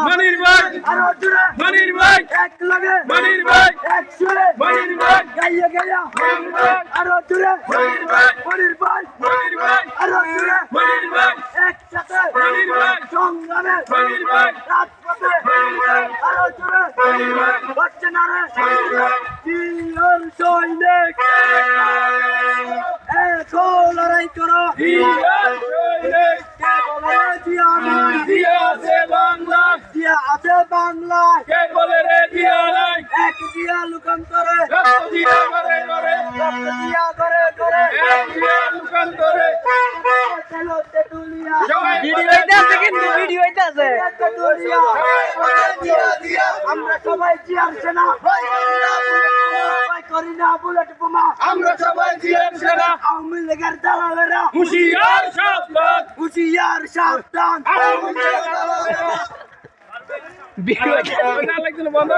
মনির ভাই মনির ভাই এক লাগে মনির ভাই একসুরে মনির ভাই গাইয়া গাইয়া মনির ভাই আরো জোরে মনির ভাই মনির ভাই মনির ভাই আরো জোরে মনির ভাই একসাথে মনির ভাই সংগ্রামে মনির ভাই রাজপথে মনির ভাই আরো জোরে মনির ভাই হচ্ছে না রে মনির ভাই বীর সৈনিক এখো লড়াই করো বীর সৈনিক কে বলে জিয়া নাই জিয়া আছে বাংলা জিয়া আছে বাংলা কে বলে রে জিয়া নাই এক জিয়া লুকান্তরে জিয়া করে করে জিয়া করে করে এক জিয়া লুকান্তরে চলো তেতুলিয়া ভিডিও হইতাছে কিন্তু ভিডিও হইতাছে তেতুলিয়া জিয়া আমরা সবাই জিয়ার সেনা ভাই করি না বুলেট বোমা আমরা সবাই জিয়ার সেনা আওয়ামী লীগের দালালেরা হুঁশিয়ার সাবধান হুঁশিয়ার সাবধান ভিডিও না লাগছিল বন্ধ